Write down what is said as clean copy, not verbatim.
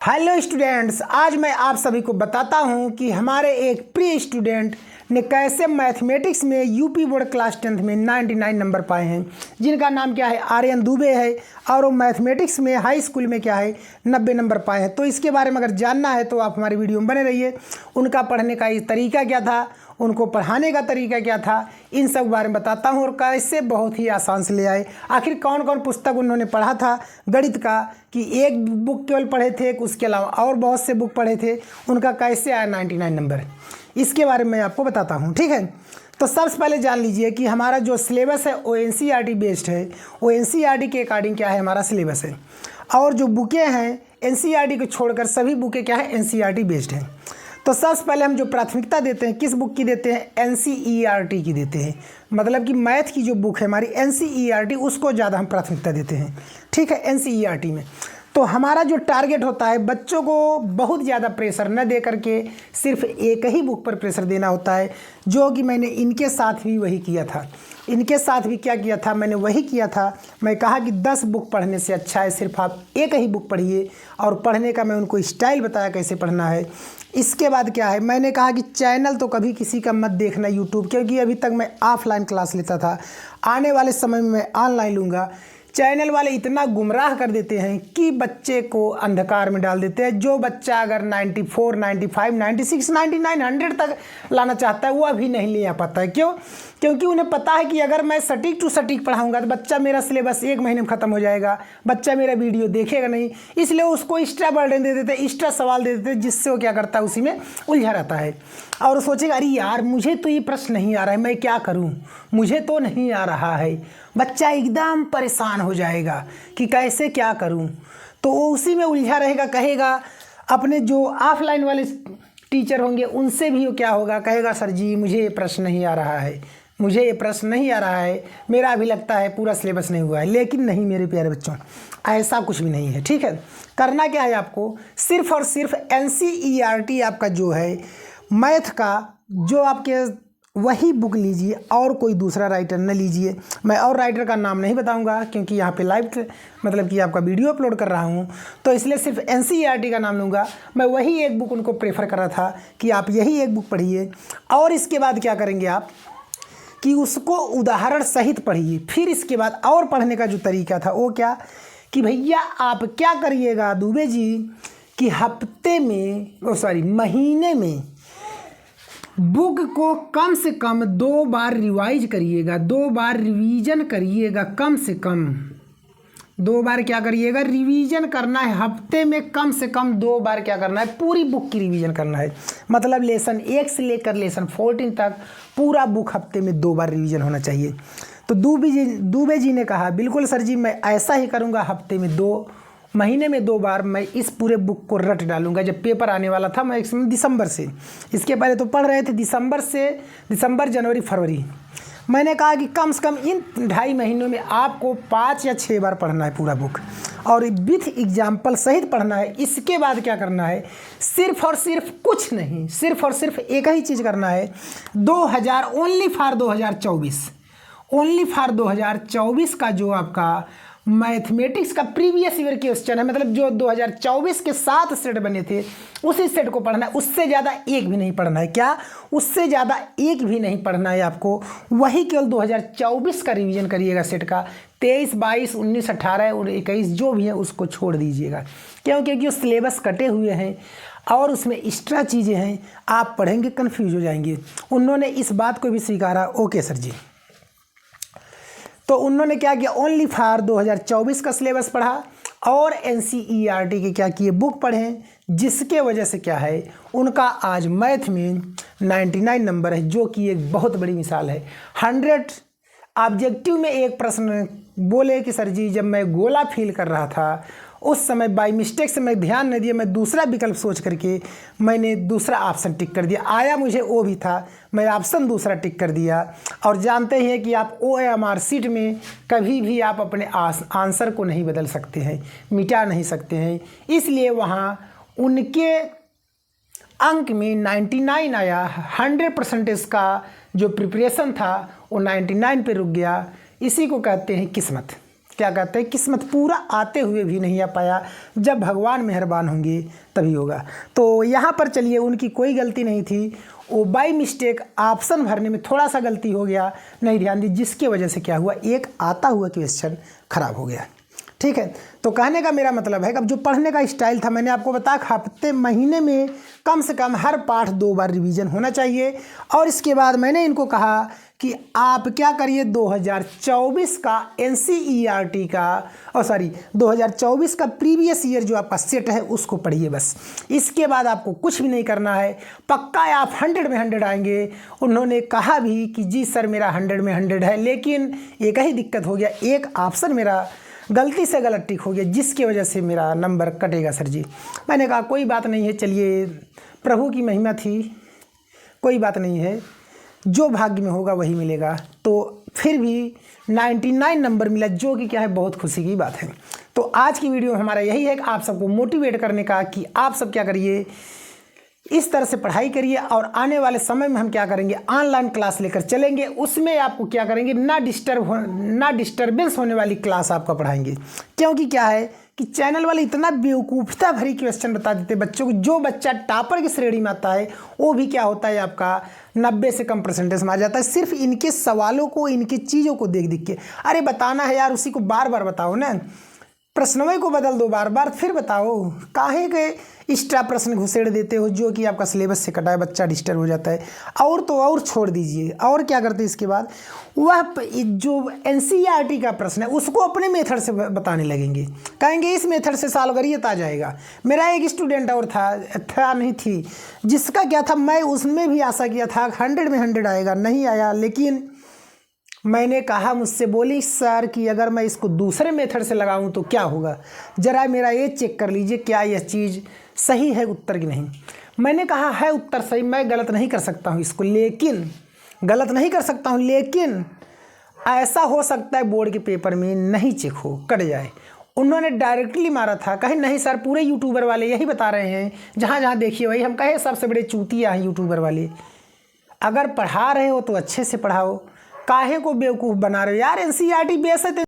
Hello students, आज मैं आप सभी को बताता हूं कि हमारे एक प्री स्टूडेंट ने कैसे मैथमेटिक्स में यूपी बोर्ड क्लास 10th में 99 नंबर पाए हैं, जिनका नाम क्या है आर्यन दुबे है और वो मैथमेटिक्स में हाई स्कूल में क्या है 90 नंबर पाए हैं। तो इसके बारे में अगर जानना है तो आप हमारी वीडियो में बने रहिए। उनका पढ़ने का तरीका क्या था, उनको पढ़ाने का तरीका क्या था, इन सब बारे में बताता हूँ और कैसे बहुत ही आसान से ले आए। आखिर कौन कौन पुस्तक उन्होंने पढ़ा था गणित का, कि एक बुक केवल पढ़े थे, उसके अलावा और बहुत से बुक पढ़े थे, उनका कैसे आया 99 नंबर, इसके बारे में मैं आपको बताता हूँ। ठीक है, तो सबसे पहले जान लीजिए कि हमारा जो सिलेबस है वो NCERT बेस्ड है। वो NCERT के अकॉर्डिंग क्या है हमारा सिलेबस है, और जो बुकें हैं NCERT को छोड़कर सभी बुकें क्या है NCERT बेस्ड हैं। तो सबसे पहले हम जो प्राथमिकता देते हैं किस बुक की देते हैं, NCERT की देते हैं। मतलब कि मैथ की जो बुक है हमारी NCERT, उसको ज़्यादा हम प्राथमिकता देते हैं। ठीक है, NCERT में तो हमारा जो टारगेट होता है बच्चों को बहुत ज़्यादा प्रेशर न दे करके सिर्फ एक ही बुक पर प्रेशर देना होता है, जो कि मैंने इनके साथ भी वही किया था। इनके साथ भी क्या किया था, मैंने वही किया था। मैं कहा कि 10 बुक पढ़ने से अच्छा है सिर्फ आप एक ही बुक पढ़िए, और पढ़ने का मैं उनको स्टाइल बताया कैसे पढ़ना है। इसके बाद क्या है, मैंने कहा कि चैनल तो कभी किसी का मत देखना यूट्यूब, क्योंकि अभी तक मैं ऑफलाइन क्लास लेता था, आने वाले समय में मैं ऑनलाइन लूँगा। चैनल वाले इतना गुमराह कर देते हैं कि बच्चे को अंधकार में डाल देते हैं। जो बच्चा अगर 94, 95, 96, 99, 100 तक लाना चाहता है वो अभी नहीं ले आ पाता है। क्यों? क्योंकि उन्हें पता है कि अगर मैं सटीक टू सटीक पढ़ाऊंगा तो बच्चा मेरा सिलेबस 1 महीने में ख़त्म हो जाएगा, बच्चा मेरा वीडियो देखेगा नहीं। इसलिए उसको एक्स्ट्रा बर्डन दे देते, एक्स्ट्रा सवाल दे देते, जिससे वो क्या करता है उसी में उलझा रहता है और सोचेगा अरे यार मुझे तो ये प्रश्न नहीं आ रहा है, मैं क्या करूँ, मुझे तो नहीं आ रहा है। बच्चा एकदम परेशान हो जाएगा कि कैसे क्या करूं, तो वो उसी में उलझा रहेगा। कहेगा अपने जो ऑफलाइन वाले टीचर होंगे उनसे भी वो क्या होगा, कहेगा सर जी मुझे ये प्रश्न नहीं आ रहा है, मुझे ये प्रश्न नहीं आ रहा है, मेरा अभी लगता है पूरा सिलेबस नहीं हुआ है। लेकिन नहीं मेरे प्यारे बच्चों, ऐसा कुछ भी नहीं है। ठीक है, करना क्या है आपको, सिर्फ और सिर्फ NCERT आपका जो है मैथ का जो आपके वही बुक लीजिए, और कोई दूसरा राइटर न लीजिए। मैं और राइटर का नाम नहीं बताऊंगा क्योंकि यहाँ पे लाइव मतलब कि आपका वीडियो अपलोड कर रहा हूँ, तो इसलिए सिर्फ NCERT का नाम लूँगा। मैं वही एक बुक उनको प्रेफर कर रहा था कि आप यही एक बुक पढ़िए, और इसके बाद क्या करेंगे आप कि उसको उदाहरण सहित पढ़िए। फिर इसके बाद और पढ़ने का जो तरीका था वो क्या कि भैया आप क्या करिएगा दुबे जी कि हफ्ते में महीने में बुक को कम से कम 2 बार रिवाइज करिएगा, 2 बार रिवीजन करिएगा, कम से कम 2 बार क्या करिएगा, रिवीजन करना है। हफ्ते में कम से कम 2 बार क्या करना है, पूरी बुक की रिवीजन करना है। मतलब लेसन 1 से लेकर लेसन 14 तक पूरा बुक हफ्ते में 2 बार रिवीजन होना चाहिए। तो दुबे जी ने कहा बिल्कुल सर जी मैं ऐसा ही करूँगा, हफ्ते में 2, महीने में 2 बार मैं इस पूरे बुक को रट डालूंगा। जब पेपर आने वाला था मैं दिसंबर से, इसके पहले तो पढ़ रहे थे दिसंबर जनवरी फरवरी, मैंने कहा कि कम से कम इन 2.5 महीनों में आपको 5 या 6 बार पढ़ना है पूरा बुक, और विथ एग्जाम्पल सहित पढ़ना है। इसके बाद क्या करना है, सिर्फ और सिर्फ कुछ नहीं, सिर्फ और सिर्फ एक ही चीज़ करना है, 2000 ओनली फॉर 2024 का जो आपका मैथमेटिक्स का प्रीवियस ईयर क्वेश्चन है, मतलब जो 2024 के 7 सेट बने थे उसी सेट को पढ़ना है। उससे ज़्यादा एक भी नहीं पढ़ना है। क्या? उससे ज़्यादा एक भी नहीं पढ़ना है आपको, वही केवल 2024 का रिवीजन करिएगा सेट का। 23, 22, 19, 18 और 21 जो भी है उसको छोड़ दीजिएगा। क्यों? क्योंकि वो सिलेबस कटे हुए हैं और उसमें एक्स्ट्रा चीज़ें हैं, आप पढ़ेंगे कन्फ्यूज हो जाएंगे। उन्होंने इस बात को भी स्वीकारा। ओके सर जी, तो उन्होंने क्या किया, ओनली फॉर 2024 का सिलेबस पढ़ा और NCERT के क्या किए, बुक पढ़ें, जिसके वजह से क्या है उनका आज मैथ में 99 नंबर है, जो कि एक बहुत बड़ी मिसाल है। 100 ऑब्जेक्टिव में एक प्रश्न बोले कि सर जी जब मैं गोला फिल कर रहा था उस समय बाय मिस्टेक से मैं ध्यान नहीं दिया, मैं दूसरा विकल्प सोच करके मैंने दूसरा ऑप्शन टिक कर दिया, आया मुझे वो भी था, मैं ऑप्शन दूसरा टिक कर दिया। और जानते हैं कि आप OMR शीट में कभी भी आप अपने आंसर को नहीं बदल सकते हैं, मिटा नहीं सकते हैं, इसलिए वहाँ उनके अंक में 99 आया। 100% का जो प्रिपरेशन था वो 99 पे रुक गया। इसी को कहते हैं किस्मत। क्या कहते हैं, किस्मत पूरा आते हुए भी नहीं आ पाया। जब भगवान मेहरबान होंगे तभी होगा। तो यहाँ पर चलिए उनकी कोई गलती नहीं थी, वो बाई मिस्टेक ऑप्शन भरने में थोड़ा सा गलती हो गया, नहीं ध्यान दी, जिसके वजह से क्या हुआ, एक आता हुआ क्वेश्चन खराब हो गया। ठीक है, तो कहने का मेरा मतलब है कि अब जो पढ़ने का स्टाइल था, मैंने आपको बताया हफ्ते महीने में कम से कम हर पाठ 2 बार रिवीजन होना चाहिए। और इसके बाद मैंने इनको कहा कि आप क्या करिए, 2024 का NCERT का 2024 का प्रीवियस ईयर जो आपका सेट है उसको पढ़िए बस। इसके बाद आपको कुछ भी नहीं करना है, पक्का आप 100 में 100 आएंगे। उन्होंने कहा भी कि जी सर मेरा 100 में 100 है, लेकिन एक ही दिक्कत हो गया, एक ऑप्शन मेरा गलती से गलत टिक हो गया, जिसकी वजह से मेरा नंबर कटेगा सर जी। मैंने कहा कोई बात नहीं है, चलिए प्रभु की महिमा थी, कोई बात नहीं है, जो भाग्य में होगा वही मिलेगा। तो फिर भी 99 नंबर मिला, जो कि क्या है, बहुत खुशी की बात है। तो आज की वीडियो हमारा यही है कि आप सबको मोटिवेट करने का, कि आप सब क्या करिए, इस तरह से पढ़ाई करिए। और आने वाले समय में हम क्या करेंगे, ऑनलाइन क्लास लेकर चलेंगे। उसमें आपको क्या करेंगे, ना डिस्टर्बेंस होने वाली क्लास आपका पढ़ाएंगे। क्योंकि क्या है कि चैनल वाले इतना बेवकूफ़ता भरी क्वेश्चन बता देते बच्चों को, जो बच्चा टॉपर की श्रेणी में आता है वो भी क्या होता है, आपका 90 से कम परसेंटेज में आ जाता है, सिर्फ इनके सवालों को, इनकी चीज़ों को देख के। अरे बताना है यार, उसी को बार बार बताओ ना, प्रश्नों को बदल दो बार बार, फिर बताओ, काहे के एक्स्ट्रा प्रश्न घुसेड़ देते हो जो कि आपका सिलेबस से कटा है, बच्चा डिस्टर्ब हो जाता है। और तो और छोड़ दीजिए, और क्या करते हैं इसके बाद, वह जो NCERT का प्रश्न है उसको अपने मेथड से बताने लगेंगे, कहेंगे इस मेथड से सालगरियत आ जाएगा। मेरा एक स्टूडेंट और था नहीं थी, जिसका क्या था, मैं उसमें भी आशा किया था 100 में 100 आएगा, नहीं आया। लेकिन मैंने कहा, मुझसे बोली सर कि अगर मैं इसको दूसरे मेथड से लगाऊं तो क्या होगा, ज़रा मेरा ये चेक कर लीजिए क्या यह चीज़ सही है उत्तर की नहीं। मैंने कहा है उत्तर सही, मैं गलत नहीं कर सकता हूं इसको, लेकिन गलत नहीं कर सकता हूं, लेकिन ऐसा हो सकता है बोर्ड के पेपर में नहीं चेक हो, कट जाए। उन्होंने डायरेक्टली मारा था, कहे नहीं सर पूरे यूट्यूबर वाले यही बता रहे हैं, जहाँ जहाँ देखिए वही। हम कहे सबसे बड़े चूतिया हैं यूट्यूबर वाले, अगर पढ़ा रहे हो तो अच्छे से पढ़ाओ, काहे को बेवकूफ़ बना रहे हो यार। NCERT बेस है